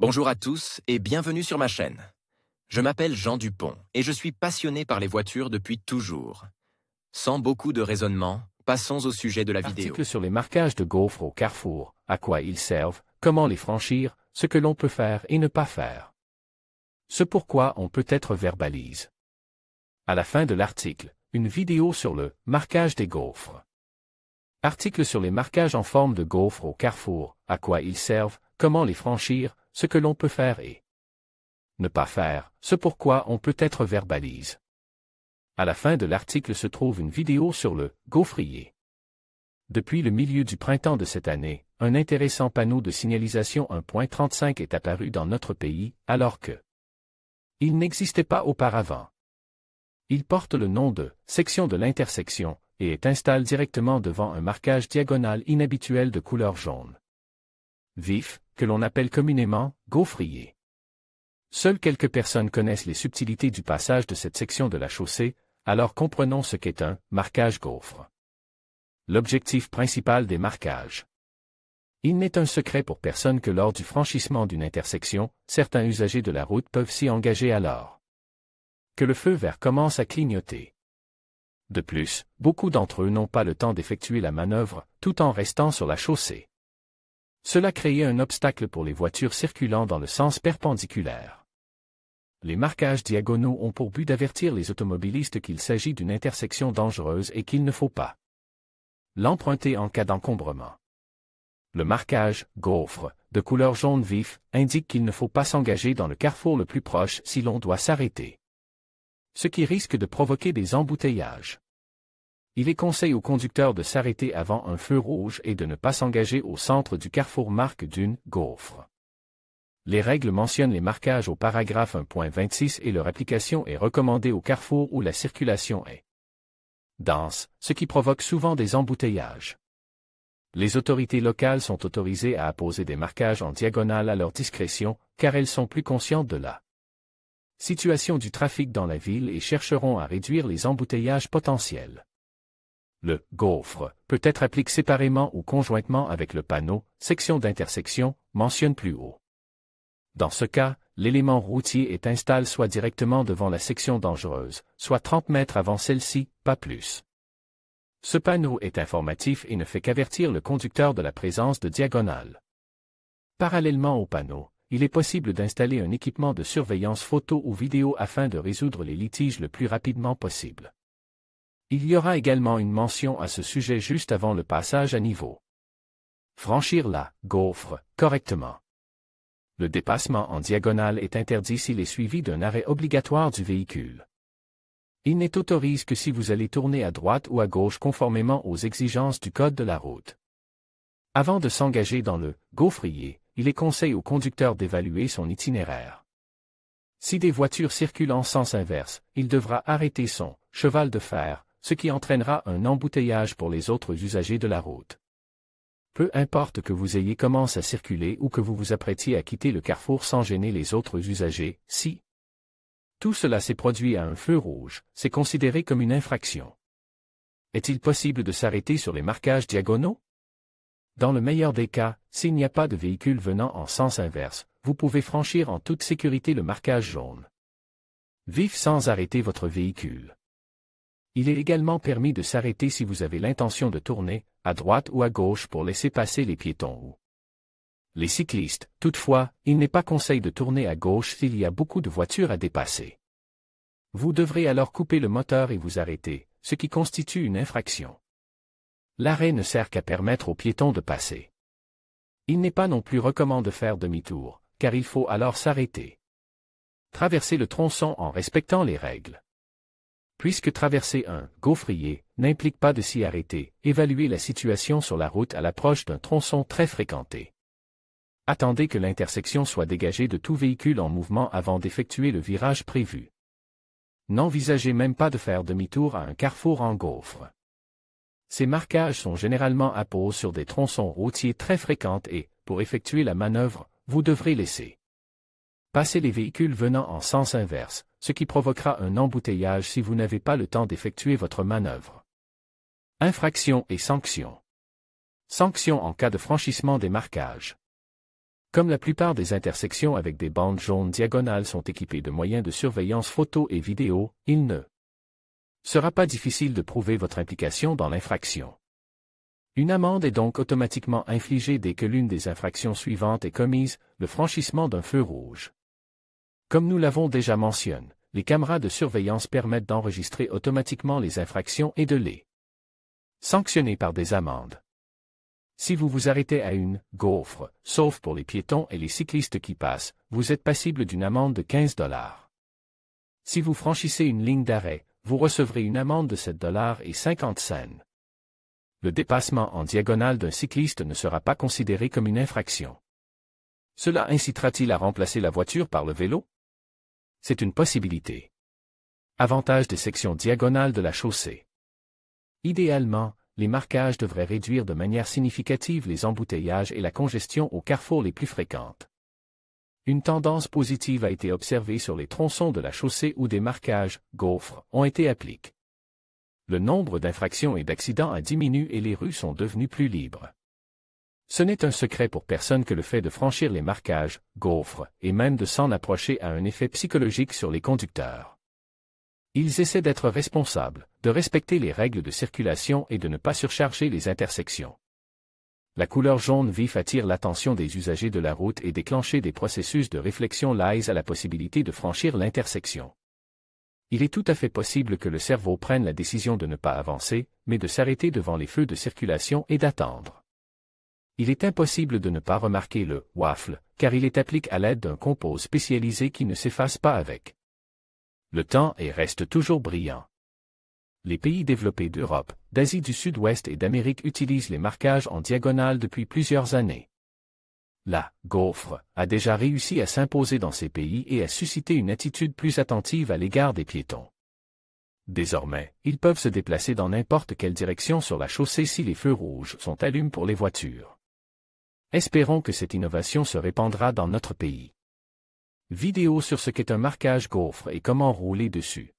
Bonjour à tous et bienvenue sur ma chaîne. Je m'appelle Jean Dupont et je suis passionné par les voitures depuis toujours. Sans beaucoup de raisonnement, passons au sujet de la vidéo. Article sur les marquages de gaufres au carrefour, à quoi ils servent, comment les franchir, ce que l'on peut faire et ne pas faire. Ce pourquoi on peut-être verbalise. À la fin de l'article, une vidéo sur le marquage des gaufres. Article sur les marquages en forme de gaufres au carrefour, à quoi ils servent, comment les franchir, ce que l'on peut faire et ne pas faire, ce pourquoi on peut-être verbalise. À la fin de l'article se trouve une vidéo sur le gaufrier. Depuis le milieu du printemps de cette année, un intéressant panneau de signalisation 1.35 est apparu dans notre pays, alors que il n'existait pas auparavant. Il porte le nom de « section de l'intersection » et est installé directement devant un marquage diagonal inhabituel de couleur jaune vif, que l'on appelle communément « gaufrier ». Seules quelques personnes connaissent les subtilités du passage de cette section de la chaussée, alors comprenons ce qu'est un marquage gaufre. L'objectif principal des marquages. Il n'est un secret pour personne que lors du franchissement d'une intersection, certains usagers de la route peuvent s'y engager alors que le feu vert commence à clignoter. De plus, beaucoup d'entre eux n'ont pas le temps d'effectuer la manœuvre, tout en restant sur la chaussée. Cela crée un obstacle pour les voitures circulant dans le sens perpendiculaire. Les marquages diagonaux ont pour but d'avertir les automobilistes qu'il s'agit d'une intersection dangereuse et qu'il ne faut pas l'emprunter en cas d'encombrement. Le marquage « gaufre » de couleur jaune vif indique qu'il ne faut pas s'engager dans le carrefour le plus proche si l'on doit s'arrêter, ce qui risque de provoquer des embouteillages. Il est conseillé aux conducteurs de s'arrêter avant un feu rouge et de ne pas s'engager au centre du carrefour marque d'une gaufre. Les règles mentionnent les marquages au paragraphe 1.26 et leur application est recommandée au carrefour où la circulation est dense, ce qui provoque souvent des embouteillages. Les autorités locales sont autorisées à apposer des marquages en diagonale à leur discrétion, car elles sont plus conscientes de la situation du trafic dans la ville et chercheront à réduire les embouteillages potentiels. Le « gaufre » peut être appliqué séparément ou conjointement avec le panneau « section d'intersection » mentionne plus haut. Dans ce cas, l'élément routier est installé soit directement devant la section dangereuse, soit 30 mètres avant celle-ci, pas plus. Ce panneau est informatif et ne fait qu'avertir le conducteur de la présence de diagonale. Parallèlement au panneau, il est possible d'installer un équipement de surveillance photo ou vidéo afin de résoudre les litiges le plus rapidement possible. Il y aura également une mention à ce sujet juste avant le passage à niveau. Franchir la gaufre correctement. Le dépassement en diagonale est interdit s'il est suivi d'un arrêt obligatoire du véhicule. Il n'est autorisé que si vous allez tourner à droite ou à gauche conformément aux exigences du code de la route. Avant de s'engager dans le gaufrier, il est conseillé au conducteur d'évaluer son itinéraire. Si des voitures circulent en sens inverse, il devra arrêter son cheval de fer, ce qui entraînera un embouteillage pour les autres usagers de la route. Peu importe que vous ayez commencé à circuler ou que vous vous apprêtiez à quitter le carrefour sans gêner les autres usagers, si tout cela s'est produit à un feu rouge, c'est considéré comme une infraction. Est-il possible de s'arrêter sur les marquages diagonaux? Dans le meilleur des cas, s'il n'y a pas de véhicule venant en sens inverse, vous pouvez franchir en toute sécurité le marquage jaune vif sans arrêter votre véhicule. Il est également permis de s'arrêter si vous avez l'intention de tourner, à droite ou à gauche pour laisser passer les piétons ou les cyclistes. Toutefois, il n'est pas conseillé de tourner à gauche s'il y a beaucoup de voitures à dépasser. Vous devrez alors couper le moteur et vous arrêter, ce qui constitue une infraction. L'arrêt ne sert qu'à permettre aux piétons de passer. Il n'est pas non plus recommandé de faire demi-tour, car il faut alors s'arrêter. Traverser le tronçon en respectant les règles. Puisque traverser un gaufrier n'implique pas de s'y arrêter, évaluez la situation sur la route à l'approche d'un tronçon très fréquenté. Attendez que l'intersection soit dégagée de tout véhicule en mouvement avant d'effectuer le virage prévu. N'envisagez même pas de faire demi-tour à un carrefour en gaufre. Ces marquages sont généralement apposés sur des tronçons routiers très fréquents et, pour effectuer la manœuvre, vous devrez laisser passer les véhicules venant en sens inverse, ce qui provoquera un embouteillage si vous n'avez pas le temps d'effectuer votre manœuvre. Infraction et sanctions. Sanctions en cas de franchissement des marquages. Comme la plupart des intersections avec des bandes jaunes diagonales sont équipées de moyens de surveillance photo et vidéo, il ne sera pas difficile de prouver votre implication dans l'infraction. Une amende est donc automatiquement infligée dès que l'une des infractions suivantes est commise, le franchissement d'un feu rouge. Comme nous l'avons déjà mentionné, les caméras de surveillance permettent d'enregistrer automatiquement les infractions et de les sanctionner par des amendes. Si vous vous arrêtez à une gaufre, sauf pour les piétons et les cyclistes qui passent, vous êtes passible d'une amende de 15 $. Si vous franchissez une ligne d'arrêt, vous recevrez une amende de 7,50 $. Le dépassement en diagonale d'un cycliste ne sera pas considéré comme une infraction. Cela incitera-t-il à remplacer la voiture par le vélo? C'est une possibilité. Avantage des sections diagonales de la chaussée. Idéalement, les marquages devraient réduire de manière significative les embouteillages et la congestion aux carrefours les plus fréquentes. Une tendance positive a été observée sur les tronçons de la chaussée où des marquages « gaufres » ont été appliqués. Le nombre d'infractions et d'accidents a diminué et les rues sont devenues plus libres. Ce n'est un secret pour personne que le fait de franchir les marquages « gaufres » et même de s'en approcher a un effet psychologique sur les conducteurs. Ils essaient d'être responsables, de respecter les règles de circulation et de ne pas surcharger les intersections. La couleur jaune vif attire l'attention des usagers de la route et déclencher des processus de réflexion liés à la possibilité de franchir l'intersection. Il est tout à fait possible que le cerveau prenne la décision de ne pas avancer, mais de s'arrêter devant les feux de circulation et d'attendre. Il est impossible de ne pas remarquer le « waffle » car il est appliqué à l'aide d'un composé spécialisé qui ne s'efface pas avec le temps et reste toujours brillant. Les pays développés d'Europe, d'Asie du Sud-Ouest et d'Amérique utilisent les marquages en diagonale depuis plusieurs années. La gaufre a déjà réussi à s'imposer dans ces pays et à susciter une attitude plus attentive à l'égard des piétons. Désormais, ils peuvent se déplacer dans n'importe quelle direction sur la chaussée si les feux rouges sont allumés pour les voitures. Espérons que cette innovation se répandra dans notre pays. Vidéo sur ce qu'est un marquage gaufre et comment rouler dessus.